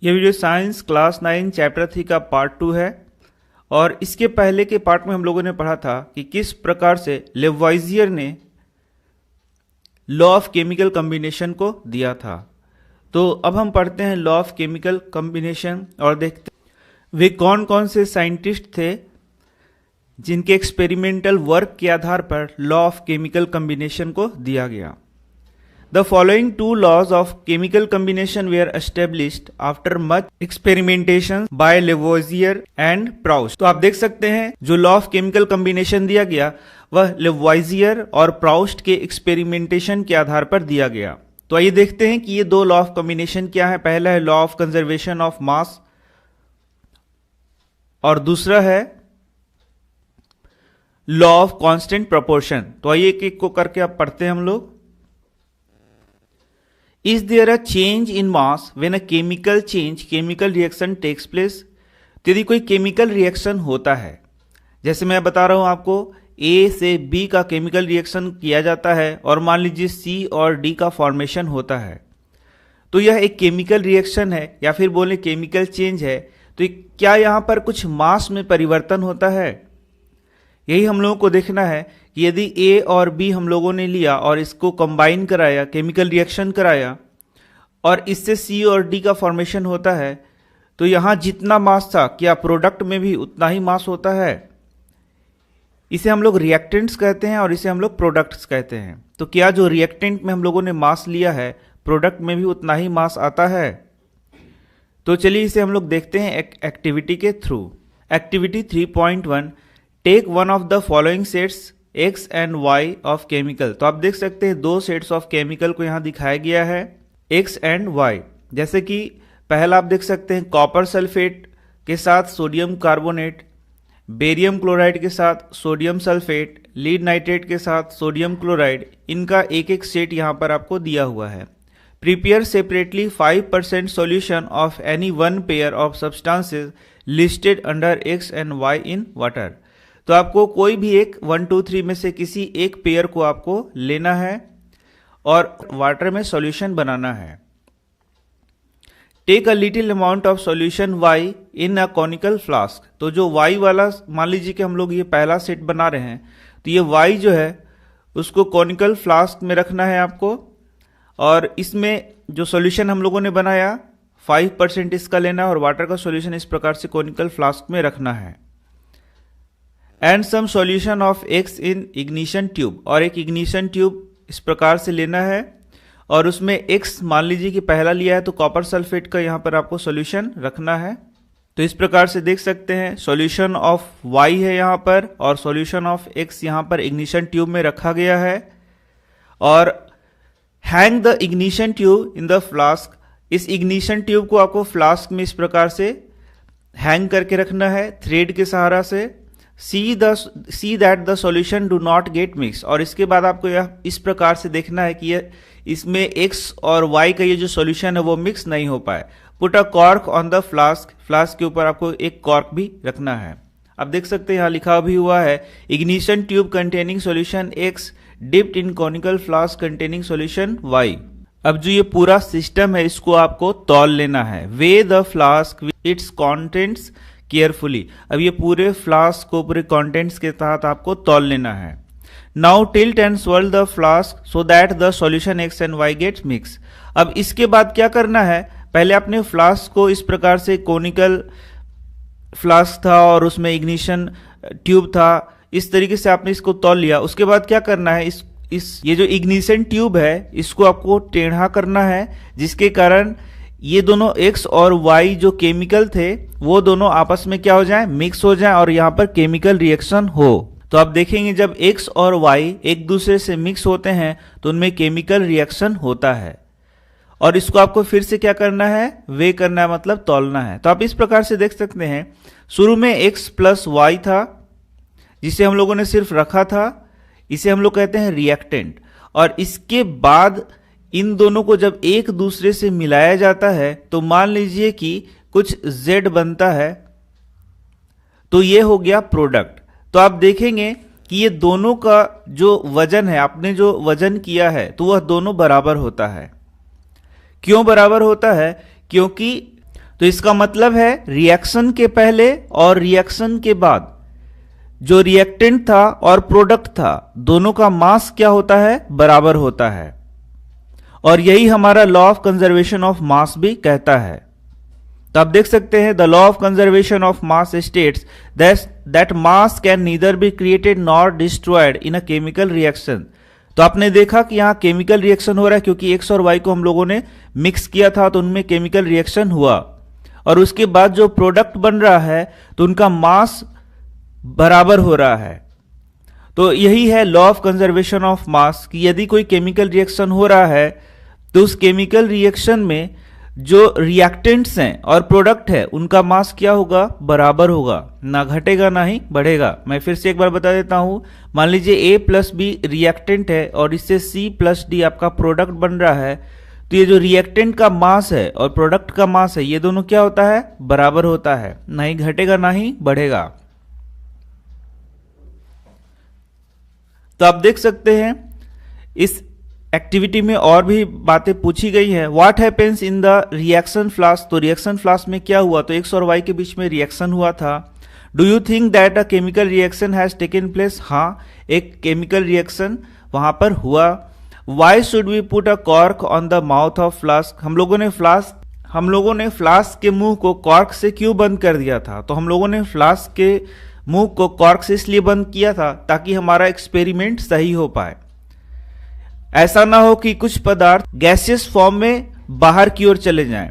ये video science class 9 chapter 3 का part 2 है और इसके पहले के पार्ट में हम लोगों ने पढ़ा था कि किस प्रकार से लेवॉइजियर ने लॉ ऑफ केमिकल कॉम्बिनेशन को दिया था। तो अब हम पढ़ते हैं लॉ ऑफ केमिकल कॉम्बिनेशन और देखते हैं वे कौन कौन से साइंटिस्ट थे जिनके एक्सपेरिमेंटल वर्क के आधार पर लॉ ऑफ केमिकल कॉम्बिनेशन को दिया गया। The following two laws of chemical combination were established after much experimentation by Lavoisier and Proust। तो आप देख सकते हैं जो लॉ ऑफ केमिकल कॉम्बिनेशन दिया गया वह लेवॉइजियर और प्राउस्ट के एक्सपेरिमेंटेशन के आधार पर दिया गया। तो आइए देखते हैं कि ये दो लॉ ऑफ कॉम्बिनेशन क्या है। पहला है law of conservation of mass और दूसरा है लॉ ऑफ कांस्टेंट प्रोपोर्शन। तो आइए एक एक को करके आप पढ़ते हैं हम लोग। Is there a change in mass when a chemical reaction takes place? तो यदि कोई केमिकल रिएक्शन होता है, जैसे मैं बता रहा हूं आपको A से B का केमिकल रिएक्शन किया जाता है और मान लीजिए C और D का फॉर्मेशन होता है, तो यह एक केमिकल रिएक्शन है या फिर बोले केमिकल चेंज है। तो क्या यहां पर कुछ मास में परिवर्तन होता है? यही हम लोगों को देखना है कि यदि ए और बी हम लोगों ने लिया और इसको कंबाइन कराया, केमिकल रिएक्शन कराया और इससे सी और डी का फॉर्मेशन होता है, तो यहां जितना मास था क्या प्रोडक्ट में भी उतना ही मास होता है? इसे हम लोग रिएक्टेंट्स कहते हैं और इसे हम लोग प्रोडक्ट्स कहते हैं। तो क्या जो रिएक्टेंट में हम लोगों ने मास लिया है प्रोडक्ट में भी उतना ही मास आता है? तो चलिए इसे हम लोग देखते हैं एक एक्टिविटी के थ्रू। Activity 3.1 take one of the following sets X and Y of chemical. तो आप देख सकते हैं दो सेट्स ऑफ केमिकल को यहां दिखाया गया है X एंड Y। जैसे कि पहला आप देख सकते हैं कॉपर सल्फेट के साथ सोडियम कार्बोनेट, बेरियम क्लोराइड के साथ सोडियम सल्फेट, लीड नाइट्रेट के साथ सोडियम क्लोराइड। इनका एक एक सेट यहां पर आपको दिया हुआ है। Prepare separately 5% solution of any one pair of substances listed under X and Y in water. तो आपको कोई भी एक 1, 2, 3 में से किसी एक पेयर को आपको लेना है और वाटर में सॉल्यूशन बनाना है। Take a little amount of solution Y in a conical flask. तो जो Y वाला मान लीजिए कि हम लोग ये पहला सेट बना रहे हैं, तो ये Y जो है उसको कॉनिकल फ्लास्क में रखना है आपको और इसमें जो सॉल्यूशन हम लोगों ने बनाया 5% इसका लेना है और वाटर का सॉल्यूशन इस प्रकार से कॉनिकल फ्लास्क में रखना है। And some solution of X in ignition tube, और एक इग्निशन ट्यूब इस प्रकार से लेना है और उसमें X मान लीजिए कि पहला लिया है तो कॉपर सल्फेट का यहां पर आपको सॉल्यूशन रखना है। तो इस प्रकार से देख सकते हैं सॉल्यूशन ऑफ Y है यहां पर और सॉल्यूशन ऑफ X यहां पर इग्निशन ट्यूब में रखा गया है और hang the ignition tube in the flask. इस इग्निशन ट्यूब को आपको फ्लास्क में इस प्रकार से हैंग करके रखना है थ्रेड के सहारा से। See that the solution do not gate mix, और इसके बाद आपको यह इस प्रकार से देखना है कि इसमें X और Y का ये जो सॉल्यूशन है वो मिक्स नहीं हो पाए। Put a cork on the flask, flask के ऊपर आपको एक कॉर्क भी रखना है। अब देख सकते हैं यहाँ लिखा भी हुआ है ignition tube containing solution X dipped in conical flask containing solution Y। अब जो ये पूरा सिस्टम है इसको आपको तौल लेना है। Way the flask with its contents carefully. अब ये पूरे फ्लास्क को पूरे कंटेंट्स के तहत आपको तौल लेना है। Now tilt and swirl the flask so that the solution X and Y gets mix. अब इसके बाद क्या करना है, पहले आपने फ्लास्क को इस प्रकार से कोनिकल फ्लास्क था और उसमें इग्निशन ट्यूब था, इस तरीके से आपने इसको तौल लिया। उसके बाद क्या करना है, ये जो इग्निशन ट्यूब है इसको आपको टेढ़ा करना है, जिसके कारण ये दोनों X और Y जो केमिकल थे वो दोनों आपस में क्या हो जाए, मिक्स हो जाए और यहां पर केमिकल रिएक्शन हो। तो आप देखेंगे जब X और Y एक दूसरे से मिक्स होते हैं तो उनमें केमिकल रिएक्शन होता है और इसको आपको फिर से क्या करना है, वे करना है, मतलब तौलना है। तो आप इस प्रकार से देख सकते हैं शुरू में X प्लस Y था जिसे हम लोगों ने सिर्फ रखा था, इसे हम लोग कहते हैं रिएक्टेंट, और इसके बाद इन दोनों को जब एक दूसरे से मिलाया जाता है तो मान लीजिए कि कुछ Z बनता है, तो ये हो गया प्रोडक्ट। तो आप देखेंगे कि ये दोनों का जो वजन है, आपने जो वजन किया है तो वह दोनों बराबर होता है। क्यों बराबर होता है? क्योंकि तो तो इसका मतलब है रिएक्शन के पहले और रिएक्शन के बाद जो रिएक्टेंट था और प्रोडक्ट था दोनों का मास क्या होता है, बराबर होता है। और यही हमारा law of conservation of mass भी कहता है। तो आप देख सकते हैं the law of conservation of mass states that mass can neither be created nor destroyed in a chemical reaction. तो आपने देखा कि यहां केमिकल रिएक्शन हो रहा है क्योंकि एक्स और वाई को हम लोगों ने मिक्स किया था तो उनमें केमिकल रिएक्शन हुआ, और उसके बाद जो प्रोडक्ट बन रहा है तो उनका मास बराबर हो रहा है। तो यही है law of conservation of mass कि यदि कोई केमिकल रिएक्शन हो रहा है तो उस केमिकल रिएक्शन में जो रिएक्टेंट्स हैं और प्रोडक्ट है उनका मास क्या होगा, बराबर होगा, ना घटेगा ना ही बढ़ेगा। मैं फिर से एक बार बता देता हूं, मान लीजिए A प्लस बी रिएक्टेंट है और इससे C प्लस डी आपका प्रोडक्ट बन रहा है, तो ये जो रिएक्टेंट का मास है और प्रोडक्ट का मास है ये दोनों क्या होता है, बराबर होता है, ना ही घटेगा ना ही बढ़ेगा। तो आप देख सकते हैं इस एक्टिविटी में और भी बातें पूछी गई हैं। What happens in the reaction flask, तो रिएक्शन फ्लास्क में क्या हुआ, तो एक्स और वाई के बीच में रिएक्शन हुआ था। Do you think that a chemical reaction has taken place, हाँ एक केमिकल रिएक्शन वहां पर हुआ। Why should we put a cork on the mouth of flask, हम लोगों ने फ्लास्क के मुंह को कॉर्क से क्यों बंद कर दिया था, तो हम लोगों ने फ्लास्क के मुंह को कॉर्क से इसलिए बंद किया था ताकि हमारा एक्सपेरिमेंट सही हो पाए। ऐसा ना हो कि कुछ पदार्थ गैसियस फॉर्म में बाहर की ओर चले जाएं।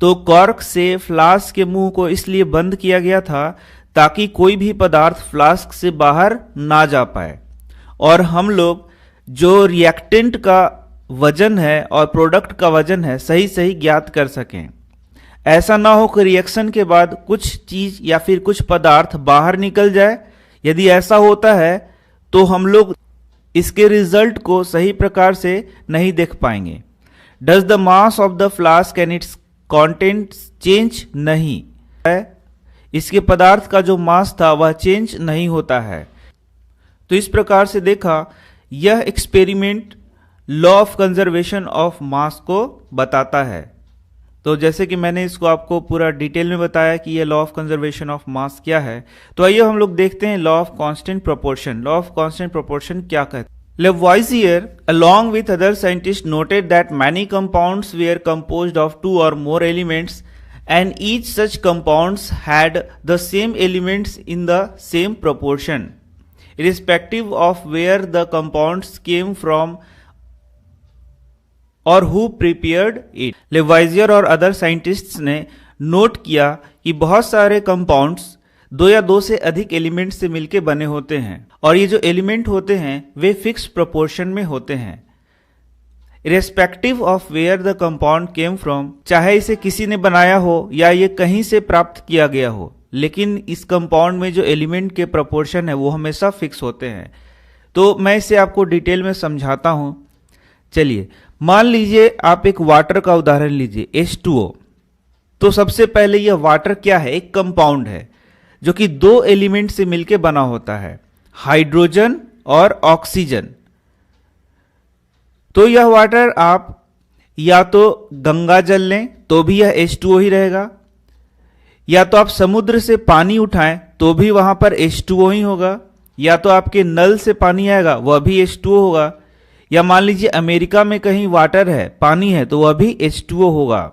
तो कॉर्क से फ्लास्क के मुंह को इसलिए बंद किया गया था ताकि कोई भी पदार्थ फ्लास्क से बाहर ना जा पाए, और हम लोग जो रिएक्टेंट का वजन है और प्रोडक्ट का वजन है सही सही ज्ञात कर सकें। ऐसा ना हो कि रिएक्शन के बाद कुछ चीज या फिर कुछ पदार्थ बाहर निकल जाए। यदि ऐसा होता है तो हम लोग इसके रिजल्ट को सही प्रकार से नहीं देख पाएंगे। Does the mass of the flask and it's content change, नहीं है, इसके पदार्थ का जो मास था वह चेंज नहीं होता है। तो इस प्रकार से देखा यह experiment law of conservation of mass को बताता है। तो जैसे कि मैंने इसको आपको पूरा डिटेल में बताया कि यह law of conservation of mass क्या है, तो आइए हम लोग देखते हैं law of constant proportion. Law of constant proportion क्या कहते हैं? Lavoisier, along with other scientists, noted that many compounds were composed of two or more elements, and each such compounds had the same elements in the same proportion, irrespective of where the compounds came from और who prepared it. Lavoisier और other scientists ने note किया कि बहुत सारे compounds दो या दो से अधिक एलिमेंट से मिलकर बने होते हैं, और ये जो एलिमेंट होते हैं वे फिक्स प्रोपोर्शन में होते हैं, irrespective of where the compound came from, चाहे इसे किसी ने बनाया हो या ये कहीं से प्राप्त किया गया हो, लेकिन इस कंपाउंड में जो एलिमेंट के प्रोपोर्शन है वो हमेशा फिक्स होते हैं। तो मैं इसे आपको डिटेल में समझाता हूं। चलिए मान लीजिए आप एक वाटर का उदाहरण लीजिए, H2O। तो सबसे पहले यह वाटर क्या है, एक कंपाउंड है जो कि दो एलिमेंट से मिलकर बना होता है, हाइड्रोजन और ऑक्सीजन। तो यह वाटर आप या तो गंगा जल लें तो भी यह H2O ही रहेगा, या तो आप समुद्र से पानी उठाएं तो भी वहां पर H2O ही होगा, या तो आपके नल से पानी आएगा वह भी H2O होगा, या मान लीजिए अमेरिका में कहीं वाटर है, पानी है, तो वह भी H2O होगा।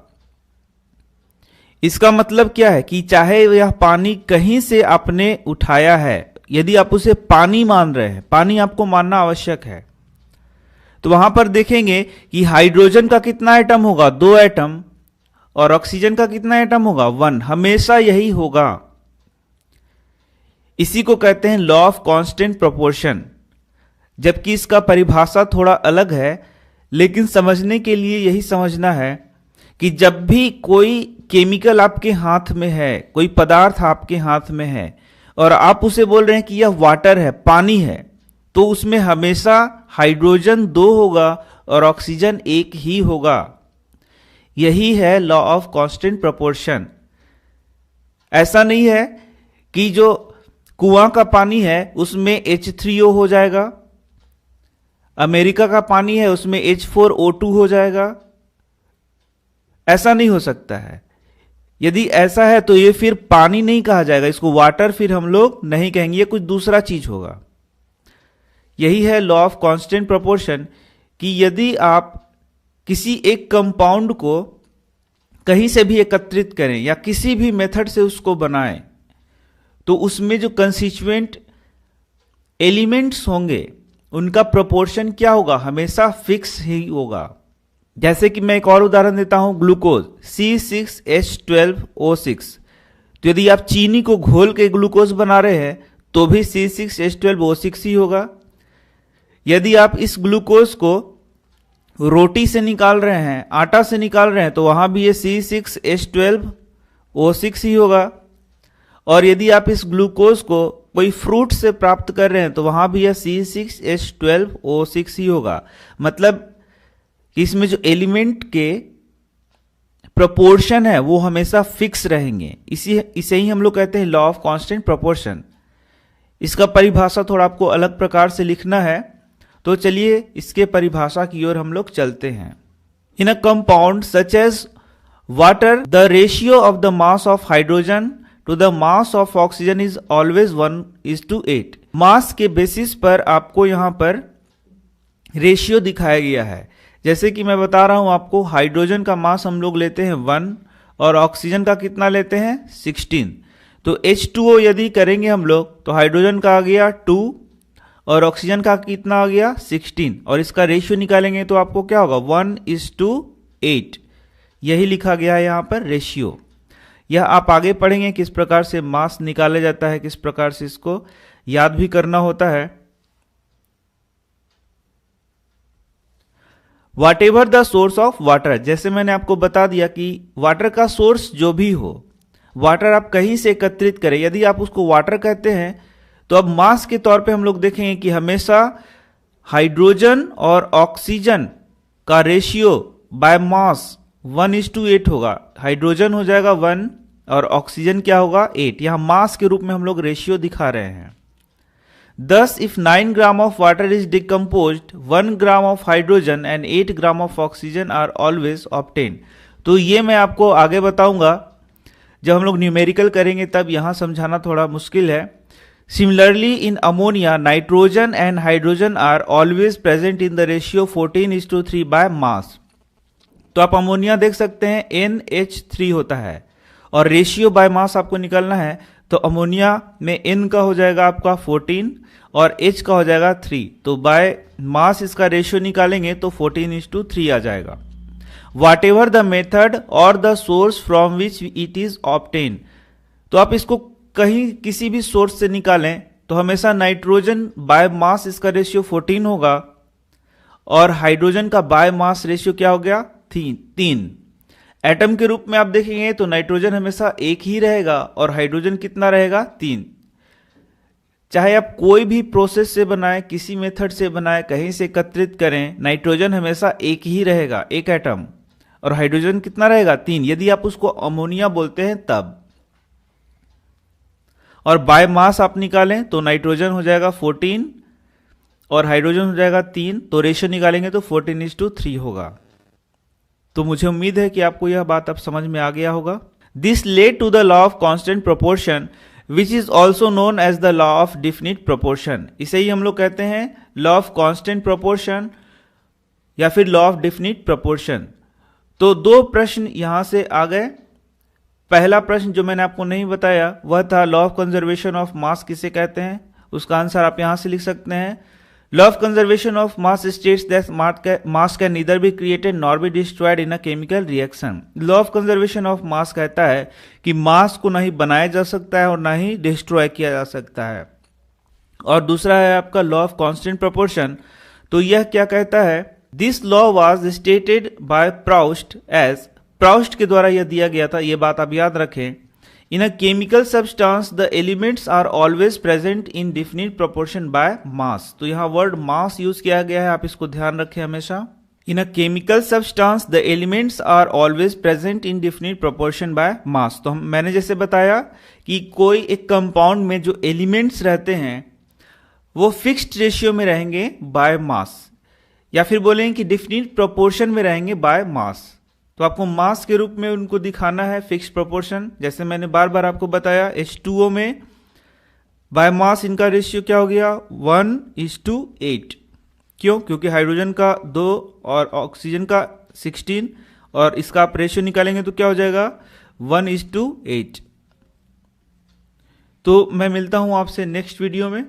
इसका मतलब क्या है कि चाहे यह पानी कहीं से आपने उठाया है, यदि आप उसे पानी मान रहे हैं, पानी आपको मानना आवश्यक है, तो वहां पर देखेंगे कि हाइड्रोजन का कितना एटम होगा, 2 एटम, और ऑक्सीजन का कितना एटम होगा, 1। हमेशा यही होगा। इसी को कहते हैं लॉ ऑफ कांस्टेंट प्रोपोर्शन, जबकि इसका परिभाषा थोड़ा अलग है, लेकिन समझने के लिए यही समझना है कि जब भी कोई केमिकल आपके हाथ में है, कोई पदार्थ आपके हाथ में है और आप उसे बोल रहे हैं कि यह वाटर है, पानी है, तो उसमें हमेशा हाइड्रोजन 2 होगा और ऑक्सीजन 1 ही होगा। यही है लॉ ऑफ कांस्टेंट प्रोपोर्शन। ऐसा नहीं है कि जो कुआं का पानी है उसमें H3O हो जाएगा, अमेरिका का पानी है उसमें H4O2 हो जाएगा। ऐसा नहीं हो सकता है। यदि ऐसा है तो ये फिर पानी नहीं कहा जाएगा, इसको वाटर फिर हम लोग नहीं कहेंगे, ये कुछ दूसरा चीज होगा। यही है लॉ ऑफ कांस्टेंट प्रोपोर्शन कि यदि आप किसी एक कंपाउंड को कहीं से भी एकत्रित करें या किसी भी मेथड से उसको बनाएं, तो उसमें जो कंस्टिट्यूएंट एलिमेंट्स होंगे उनका प्रोपोर्शन क्या होगा, हमेशा फिक्स ही होगा। जैसे कि मैं एक और उदाहरण देता हूं, ग्लूकोज C6H12O6। तो यदि आप चीनी को घोल के ग्लूकोज बना रहे हैं तो भी C6H12O6 ही होगा। यदि आप इस ग्लूकोज को रोटी से निकाल रहे हैं, आटा से निकाल रहे हैं, तो वहां भी ये C6H12O6 ही होगा। और यदि आप इस ग्लूकोज को कोई फ्रूट से प्राप्त कर रहे हैं तो वहां भी यह C6H12O6 ही होगा। मतलब इसमें जो एलिमेंट के प्रोपोर्शन है वो हमेशा फिक्स रहेंगे। इसे ही हम लोग कहते हैं लॉ ऑफ कांस्टेंट प्रोपोर्शन। इसका परिभाषा थोड़ा आपको अलग प्रकार से लिखना है, तो चलिए इसके परिभाषा की ओर हम लोग चलते हैं। In a compound such as water the ratio of the mass of hydrogen to the mass of oxygen is always 1:8। Mass के बेसिस पर आपको यहां पर रेशियो दिखाया गया है। जैसे कि मैं बता रहा हूं आपको, हाइड्रोजन का मास हम लोग लेते हैं 1 और ऑक्सीजन का कितना लेते हैं 16। तो H2O यदि करेंगे हम लोग तो हाइड्रोजन का आ गया 2 और ऑक्सीजन का कितना आ गया 16, और इसका रेशियो निकालेंगे तो आपको क्या होगा 1:8। यही लिखा गया है यहां पर रेशियो। यह आप आगे पढ़ेंगे किस प्रकार से मास निकाला जाता है, किस प्रकार से इसको याद भी करना होता है। Whatever the source of water, जैसे मैंने आपको बता दिया कि वाटर का सोर्स जो भी हो, वाटर आप कहीं से एकत्रित करें, यदि आप उसको वाटर कहते हैं तो अब मास के तौर पे हम लोग देखेंगे कि हमेशा हाइड्रोजन और ऑक्सीजन का रेशियो बाय मास 1:8 होगा। हाइड्रोजन हो जाएगा 1 और ऑक्सीजन क्या होगा 8। यहां मास के रूप में हम लोग रेशियो दिखा रहे हैं। Thus, if 9 gram of water is decomposed, 1 gram of hydrogen and 8 gram of oxygen are always obtained. तो ये मैं आपको आगे बताऊंगा, जब हम लोग न्यूमेरिकल करेंगे तब यहां समझाना थोड़ा मुश्किल है। Similarly, in ammonia, nitrogen and hydrogen are always present in the ratio 14:3 by mass. तो आप अमोनिया देख सकते हैं NH3 होता है और रेशियो बाय मास आपको निकालना है, तो अमोनिया में N का हो जाएगा आपका 14 और H का हो जाएगा 3। तो बाय मास इसका रेशियो निकालेंगे तो 14:3 आ जाएगा। वाट एवर द मेथड और the source from which it is obtain, तो आप इसको कहीं किसी भी सोर्स से निकालें तो हमेशा नाइट्रोजन बाय मास इसका रेशियो 14 होगा और हाइड्रोजन का बाय मास रेशियो क्या हो गया 3। एटम के रूप में आप देखेंगे तो नाइट्रोजन हमेशा 1 ही रहेगा और हाइड्रोजन कितना रहेगा 3। चाहे आप कोई भी प्रोसेस से बनाएं, किसी मेथड से बनाएं, कहीं से एकत्रित करें, नाइट्रोजन हमेशा 1 ही रहेगा, 1 एटम, और हाइड्रोजन कितना रहेगा 3, यदि आप उसको अमोनिया बोलते हैं तब। और बाय मास आप निकालें तो नाइट्रोजन हो जाएगा 14 और हाइड्रोजन हो जाएगा 3, तो रेशियो निकालेंगे तो 14:3 होगा। तो मुझे उम्मीद है कि आपको यह बात अब समझ में आ गया होगा। This led to the law of constant proportion which is also known as the law of definite proportion. इसे ही हम लोग कहते हैं लॉ ऑफ कांस्टेंट प्रोपोर्शन या फिर लॉ ऑफ डिफिनिट प्रोपोर्शन। तो 2 प्रश्न यहां से आ गए। पहला प्रश्न जो मैंने आपको नहीं बताया वह था law of conservation of mass किसे कहते हैं, उसका आंसर आप यहां से लिख सकते हैं। Law of conservation of mass states that mass can neither be created nor be destroyed in a chemical reaction. Law of conservation of mass कहता है कि मास को ना ही बनाया जा सकता है और ना ही डिस्ट्रॉय किया जा सकता है। और दूसरा है आपका लॉ ऑफ कांस्टेंट प्रोपोर्शन। तो यह क्या कहता है, this law was stated by Proust as, Proust के द्वारा यह दिया गया था, यह बात आप याद रखें। In a chemical substance the elements are always present in definite proportion by mass. तो यहां वर्ड मास यूज किया गया है, आप इसको ध्यान रखें हमेशा। In a chemical substance the elements are always present in definite proportion by mass. तो मैंने जैसे बताया कि कोई एक कंपाउंड में जो एलिमेंट्स रहते हैं वो फिक्स्ड रेशियो में रहेंगे बाय मास, या फिर बोलेंगे कि डिफिनिट प्रोपोर्शन में रहेंगे बाय मास। तो आपको मास के रूप में उनको दिखाना है फिक्स्ड प्रोपोर्शन। जैसे मैंने बार बार आपको बताया, H2O में बाय मास इनका रेशियो क्या हो गया, 1:8। क्यों? क्योंकि हाइड्रोजन का 2 और ऑक्सीजन का 16, और इसका आप रेशियो निकालेंगे तो क्या हो जाएगा, 1:8। तो मैं मिलता हूं आपसे नेक्स्ट वीडियो में।